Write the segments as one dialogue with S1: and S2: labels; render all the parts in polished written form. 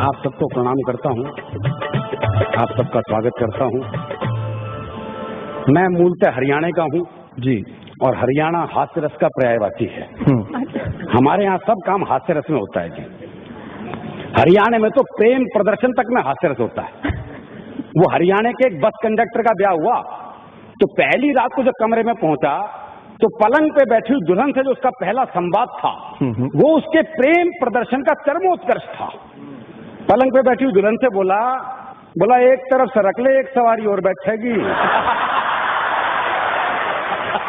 S1: आप सबको प्रणाम करता हूँ, आप सबका स्वागत करता हूँ। मैं मूलतः हरियाणा का हूँ जी, और हरियाणा हास्य रस का पर्यायवाची है। हमारे यहाँ सब काम हास्य रस में होता है जी। हरियाणा में तो प्रेम प्रदर्शन तक में हास्य रस होता है। वो हरियाणा के एक बस कंडक्टर का ब्याह हुआ तो पहली रात को जब कमरे में पहुंचा तो पलंग पे बैठी हुई दुल्हन से जो उसका पहला संवाद था वो उसके प्रेम प्रदर्शन का चरमोत्कर्ष था। पलंग पे बैठी हुई दुल्हन से बोला एक तरफ सरक ले, एक सवारी और बैठेगी।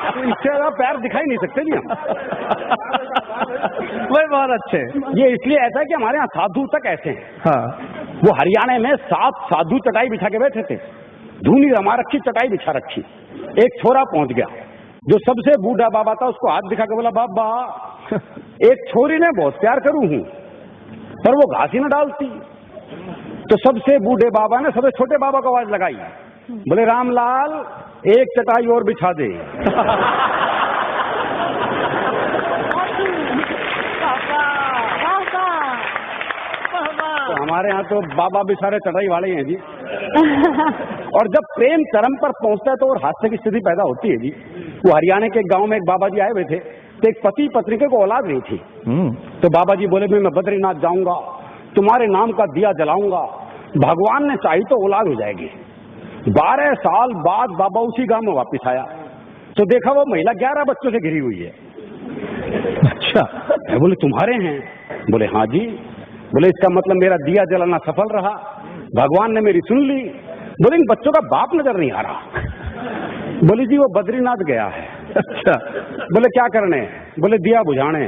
S1: तो इससे ज्यादा पैर दिखाई नहीं सकते जी हम।
S2: वही बहुत अच्छे।
S1: ये इसलिए ऐसा है कि हमारे यहाँ साधु तक ऐसे हैं।
S2: हाँ।
S1: वो हरियाणा में 7 साधु चटाई बिछा के बैठे थे, धूनी रमा रखी, चटाई बिछा रखी। एक छोरा पहुंच गया जो सबसे बूढ़ा बाबा था, उसको हाथ दिखा के बोला, बाबा एक छोरी ने बहुत प्यार करूं हूं पर वो घास ही न डालती। तो सबसे बूढ़े बाबा ने सबसे छोटे बाबा को आवाज लगाई, बोले रामलाल एक चटाई और बिछा दे। तो हमारे यहाँ तो बाबा भी सारे चटाई वाले ही हैं जी। और जब प्रेम चरम पर पहुंचता है तो और हास्य की स्थिति पैदा होती है जी। वो हरियाणा के एक गांव में एक बाबा जी आए हुए थे, तो एक पति पत्नी को औलाद नहीं थी। तो बाबा जी बोले मैं बद्रीनाथ जाऊंगा, तुम्हारे नाम का दिया जलाऊंगा, भगवान ने चाही तो औलाद हो जाएगी। 12 साल बाद बाबा उसी गांव में वापिस आया तो देखा वो महिला 11 बच्चों से घिरी हुई है। अच्छा, बोले तुम्हारे हैं? बोले हाँ जी। बोले इसका मतलब मेरा दिया जलाना सफल रहा, भगवान ने मेरी सुन ली। बोले इन बच्चों का बाप नजर नहीं आ रहा। बोले जी वो बद्रीनाथ गया है। अच्छा। बोले क्या करने? बोले दिया बुझाने।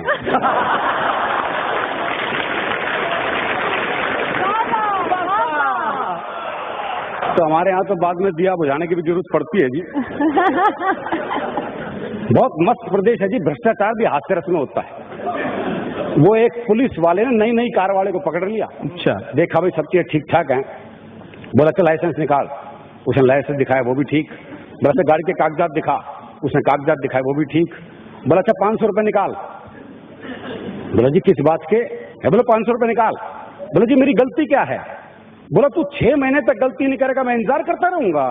S1: तो हमारे यहाँ तो बाद में दिया बुझाने की भी जरूरत पड़ती है जी। बहुत मस्त प्रदेश है जी। भ्रष्टाचार भी हास्य रस में होता है। वो एक पुलिस वाले ने नई कार वाले को पकड़ लिया। अच्छा। देखा भाई सब चीजें ठीक ठाक हैं। बोला चल लाइसेंस निकाल। उसने लाइसेंस दिखाया, वो भी ठीक। बोला अच्छा गाड़ी के कागजात दिखा। उसने कागजात दिखाए, वो भी ठीक। बोला अच्छा 500 रुपए निकाल। बोला जी किस बात के? बोला 500 रुपए निकाल। बोला जी मेरी गलती क्या है? बोला तू 6 महीने तक गलती नहीं करेगा, मैं इंतजार करता रहूंगा।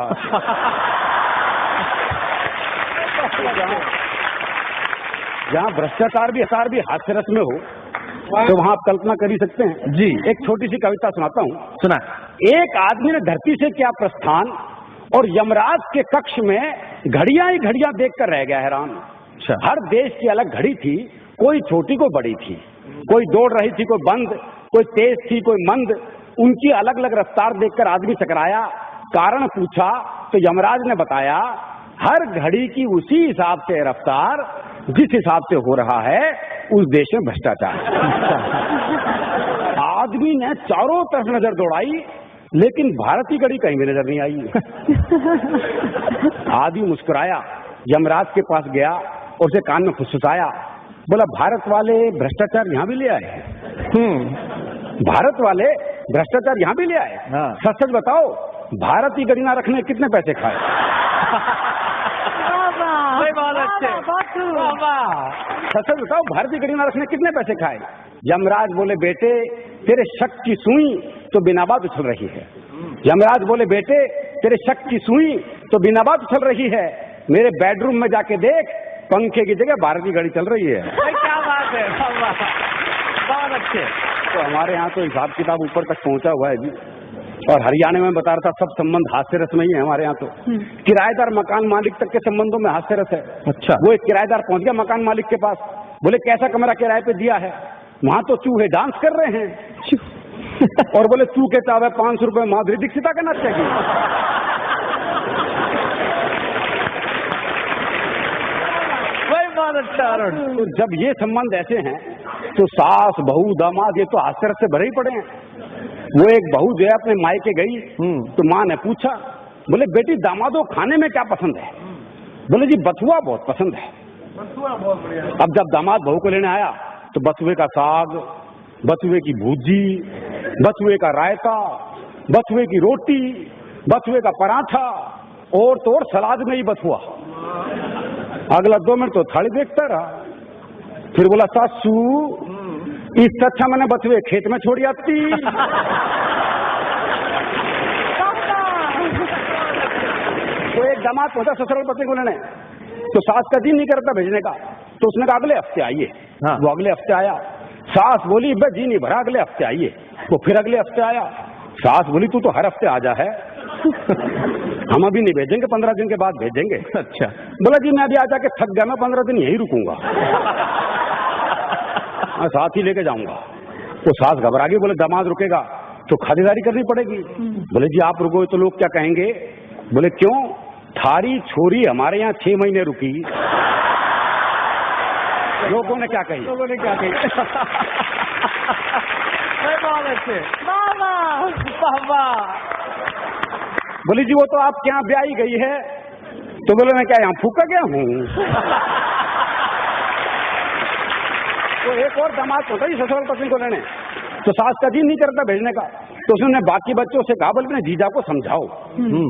S1: जहाँ भ्रष्टाचार भी हास्य रस में हो तो वहाँ आप कल्पना कर ही सकते हैं जी। एक छोटी सी कविता सुनाता हूँ, सुना। एक आदमी ने धरती से किया प्रस्थान और यमराज के कक्ष में घड़ियां ही घड़ियां देखकर रह गया हैरान। अच्छा। हर देश की अलग घड़ी थी, कोई छोटी कोई बड़ी थी, कोई दौड़ रही थी कोई बंद, कोई तेज थी कोई मंद। उनकी अलग अलग रफ्तार देखकर आदमी चकराया, कारण पूछा तो यमराज ने बताया हर घड़ी की उसी हिसाब से रफ्तार जिस हिसाब से हो रहा है उस देश में भ्रष्टाचार। आदमी ने चारों तरफ नजर दौड़ाई लेकिन भारत की घड़ी कहीं भी नजर नहीं आई। आदमी मुस्कुराया, यमराज के पास गया और उसे कान में फुसफुसाया, बोला भारत वाले भ्रष्टाचार यहाँ भी ले आए। भारत वाले भ्रष्टाचार यहाँ भी ले आए। हाँ। सच सच बताओ भारत की घड़ी ना रखने कितने पैसे खाए? सच सच बताओ भारत की घड़ी ना रखने कितने पैसे खाए? यमराज बोले बेटे तेरे शक की सुई तो बिना बात उछल रही है। यमराज बोले बेटे तेरे शक की सुई तो बिना बात उछल रही है, मेरे बेडरूम में जाके देख पंखे की जगह भारत की घड़ी चल रही है।
S2: क्या बात है, बहुत अच्छे।
S1: तो हमारे यहाँ तो हिसाब किताब ऊपर तक पहुंचा हुआ है जी। और हरियाणा में बता रहा था सब संबंध हास्य रस में ही है हमारे यहाँ तो। किराएदार मकान मालिक तक के संबंधों में हास्य रस है। अच्छा। वो एक किराएदार पहुंच गया मकान मालिक के पास, बोले कैसा कमरा किराए पे दिया है? वहां तो चूहे डांस कर रहे हैं। और बोले तू के चाहे 500 रुपए माधुरी दीक्षिता का नाच चाहिए। तो जब ये संबंध ऐसे हैं तो सास बहू दामाद ये तो हास्य रस से भरे ही पड़े हैं। वो एक बहू जो है अपने मायके गई तो माँ ने पूछा, बोले बेटी दामादो खाने में क्या पसंद है? बोले जी बथुआ बहुत पसंद है। बथुआ बहुत बढ़िया। अब जब दामाद बहू को लेने आया तो बथुए का साग, बथुए की भूजी, बथुए का रायता, बथुए की रोटी, बथुए का पराठा और तो और सलाद में ही बथुआ। अगला 2 मिनट तो थाली देखता रहा। फिर बोला सासू इससे अच्छा मैंने बथुए खेत में छोड़ आती। तो एक दामाद पहुंचा ससुराल पत्नी को लेने, तो सास का दिन नहीं करता भेजने का, तो उसने कहा अगले हफ्ते आइए।
S2: हाँ।
S1: वो अगले हफ्ते आया, सास बोली बे जी नहीं भरा, अगले हफ्ते आइए। वो फिर अगले हफ्ते आया, सास बोली तू तो हर हफ्ते आ जा है। हम अभी नहीं भेजेंगे, 15 दिन के बाद भेजेंगे।
S2: अच्छा।
S1: बोला जी मैं अभी आ जाके थक गया, मैं 15 दिन यहीं रुकूंगा। मैं साथ ही लेके जाऊंगा। तो सास घबरा गई, बोले दामाद रुकेगा तो खातिरदारी करनी पड़ेगी। बोले जी आप रुको तो लोग क्या कहेंगे? बोले क्यों? थारी छोरी हमारे यहाँ 6 महीने रुकी, लोगों ने क्या कही?
S2: लोगों ने क्या कही? बहुत अच्छे। वाह।
S1: बोली जी वो तो आपके यहाँ ब्याही गई है। तो बोले मैं क्या यहाँ फूका गया हूँ? तो एक और दामाद होता है ससुराल पत्नी को लेने, तो सास का जी नहीं करता भेजने का, तो उसने बाकी बच्चों से कहा बोले अपने जीजा को समझाओ,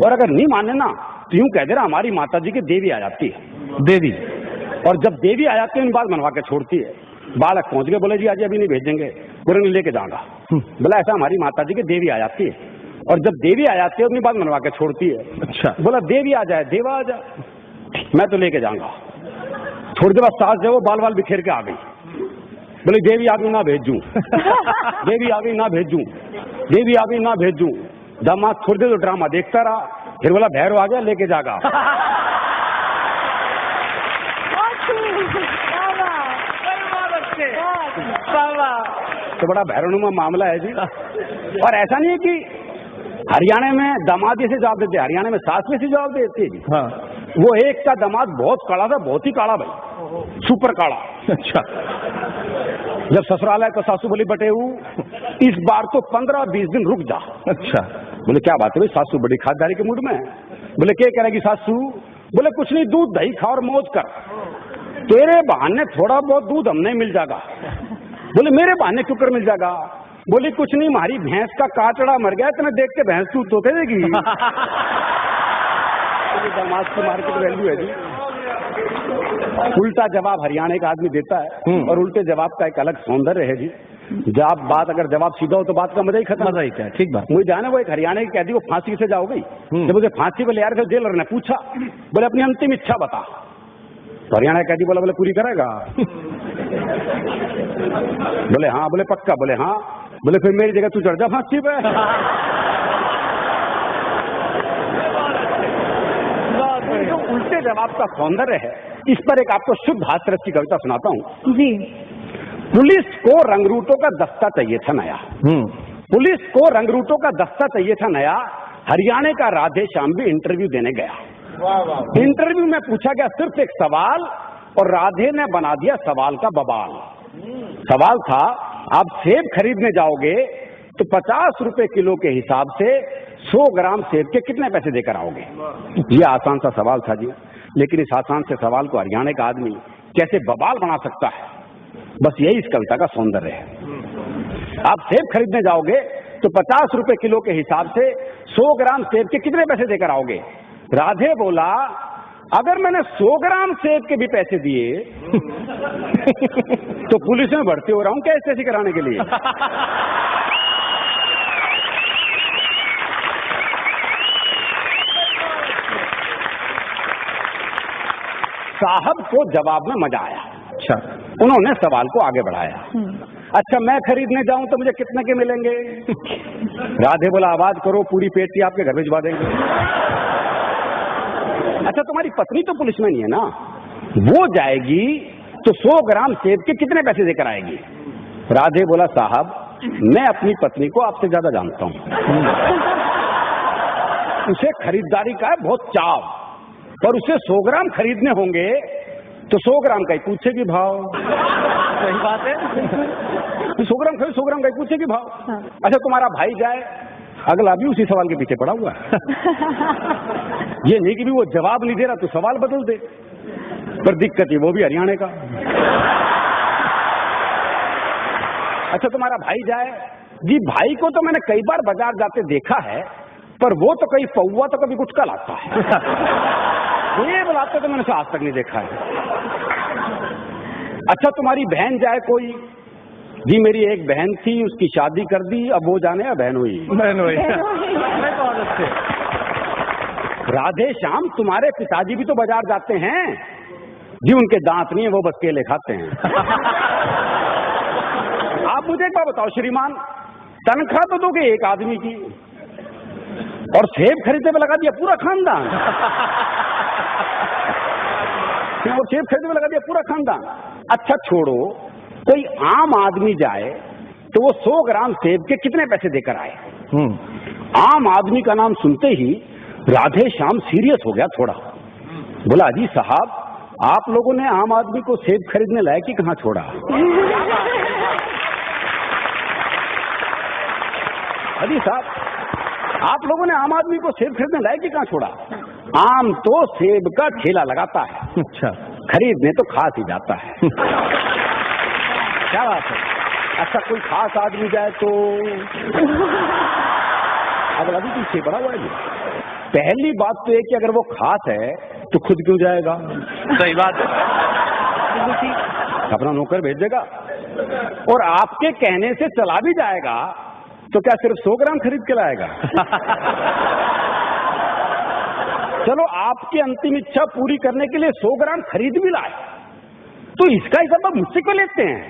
S1: और अगर नहीं माने ना तो यूं कह दे रहा हमारी माता जी की देवी आ जाती है।
S2: देवी।
S1: और जब देवी आ जाती है उन बात मनवा के छोड़ती है। बालक पहुंच गए, बोले जी आज अभी नहीं भेजेंगे, बोले लेके जाऊंगा। बोला ऐसा हमारी माता जी की देवी आ जाती है, और जब देवी आ जाती है अपनी बात मनवा के छोड़ती है।
S2: अच्छा।
S1: बोला देवी आ जाए, देवा आ जाए, मैं तो लेके जाऊंगा। थोड़ी देर बाद सास जो वो बाल बाल बिखेर के आ गई, बोले देवी आ गई ना भेजूं। देवी आ गई ना भेजूं, देवी आ गई ना भेजूं। दामाद थोड़ी देर तो ड्रामा देखता रहा, फिर बोला भैरव आ गया लेके जागा। तो बड़ा भैरवनुमा मामला है जी। और ऐसा नहीं है कि हरियाणा में दामाद ऐसे जवाब देते, हरियाणा में सास में से जवाब देते हैं जी।
S2: हाँ।
S1: वो एक का दामाद बहुत काला था, बहुत ही काला भाई, सुपर काला।
S2: अच्छा।
S1: जब ससुराल आए तो सासू बोली बटेऊ इस बार तो 15-20 दिन रुक जा।
S2: अच्छा।
S1: बोले क्या बात है भाई? सासू बड़ी खातिरदारी के मूड में है। बोले क्या करेगी सासू? बोले कुछ नहीं, दूध दही खा और मौज कर, तेरे बहाने थोड़ा बहुत दूध हमने मिल जाएगा। बोले मेरे बहाने क्यों कर मिल जाएगा? बोली कुछ नहीं, हमारी भैंस का काचड़ा मर गया, तुम्हें देख के भैंस दूध तो देगी। दामाद की मार्केट वैल्यू है जी। उल्टा जवाब हरियाणा का आदमी देता है, और उल्टे जवाब का एक अलग सौंदर्य है जी। जब बात अगर जवाब सीधा हो तो बात का मजा ही खत्म।
S2: मजा ही क्या? ठीक बात।
S1: मुझे जाना वो एक हरियाणा की कैदी को फांसी से जाओ गई। जब मुझे फांसी पे ले यार जेलर ने पूछा, बोले अपनी अंतिम इच्छा बता। तो हरियाणा का कैदी बोला बोले पूरी करेगा? बोले हाँ। बोले पक्का? बोले हाँ। बोले फिर मेरी जगह तू चढ़ जा फांसी पे। जो उल्टे जवाब का सौंदर्य है, इस पर एक आपको शुद्ध हास्यरस की कविता सुनाता हूँ
S3: जी।
S1: पुलिस को रंगरूटों का दस्ता चाहिए था नया। पुलिस को रंगरूटों का दस्ता चाहिए था नया। हरियाणा का राधे श्याम भी इंटरव्यू देने गया। इंटरव्यू में पूछा गया सिर्फ एक सवाल, और राधे ने बना दिया सवाल का बवाल। सवाल था आप सेब खरीदने जाओगे तो 50 रुपए किलो के हिसाब से 100 ग्राम सेब के कितने पैसे देकर आओगे? ये आसान सा सवाल था जी, लेकिन इस आसान से सवाल को हरियाणा का आदमी कैसे बवाल बना सकता है, बस यही इस कविता का सौंदर्य है। आप सेब खरीदने जाओगे तो 50 रुपए किलो के हिसाब से 100 ग्राम सेब के कितने पैसे देकर आओगे? राधे बोला अगर मैंने 100 ग्राम सेब के भी पैसे दिए तो पुलिस में भर्ती हो रहा हूं क्या एसएससी कराने के लिए? साहब को जवाब में मजा आया।
S2: अच्छा।
S1: उन्होंने सवाल को आगे बढ़ाया। अच्छा मैं खरीदने जाऊं तो मुझे कितने के मिलेंगे? राधे बोला आवाज करो, पूरी पेटी आपके घर भिजवा देंगे। अच्छा तुम्हारी पत्नी तो पुलिस में नहीं है ना, वो जाएगी तो 100 ग्राम सेब के कितने पैसे देकर आएगी? राधे बोला साहब मैं अपनी पत्नी को आपसे ज्यादा जानता हूं। उसे खरीदारी का है बहुत चाव, पर उसे 100 ग्राम खरीदने होंगे तो 100 ग्राम का ही पूछेगी भाव।
S2: सही बात है।
S1: 100 ग्राम खरीद 100 ग्राम का ही पूछेगी भाव। अच्छा तुम्हारा भाई जाए, अगला भी उसी सवाल के पीछे पड़ा हुआ है। ये नहीं कि भी वो जवाब नहीं दे रहा तो सवाल बदल दे, पर दिक्कत ही वो भी हरियाणा का। अच्छा तुम्हारा भाई जाए जी, भाई को तो मैंने कई बार बाजार जाते देखा है, पर वो तो कहीं पौवा तो कभी गुटका लाता है। ये बुलाते तो मैंने उसे आज तक नहीं देखा है। अच्छा तुम्हारी बहन जाए कोई, जी मेरी एक बहन थी, उसकी शादी कर दी, अब वो जाने या बहन हुई।
S2: बहन हुई। बहुत अच्छे।
S1: राधे श्याम तुम्हारे पिताजी भी तो बाजार जाते हैं जी, उनके दांत नहीं है, वो बस केले खाते हैं। आप मुझे एक बात बताओ श्रीमान, तनख्वाह तो दोगे एक आदमी की और सेब खरीदने में लगा दिया पूरा खानदान। और सेब खरीदने में लगा दिया पूरा खानदान। अच्छा छोड़ो, कोई आम आदमी जाए तो वो 100 ग्राम सेब के कितने पैसे देकर आए? आम आदमी का नाम सुनते ही राधे श्याम सीरियस हो गया थोड़ा। बोला जी साहब, आप लोगों ने आम आदमी को सेब खरीदने लायक ही कहां छोड़ा? अजी साहब, आप लोगों ने आम आदमी को सेब खरीदने लायक ही कहां छोड़ा? आम तो सेब का ठेला लगाता है,
S2: अच्छा,
S1: खरीदने तो खास ही जाता है। क्या बात है? अच्छा कोई खास आदमी जाए तो अगला भी पीछे पड़ा हुआ है। पहली बात तो है कि अगर वो खास है तो खुद क्यों जाएगा?
S2: सही बात है।
S1: अपना नौकर भेज देगा, और आपके कहने से चला भी जाएगा तो क्या सिर्फ 100 ग्राम खरीद के लाएगा? चलो आपकी अंतिम इच्छा पूरी करने के लिए 100 ग्राम खरीद भी लाए, तो इसका हिसाब आप मुझसे क्यों लेते हैं?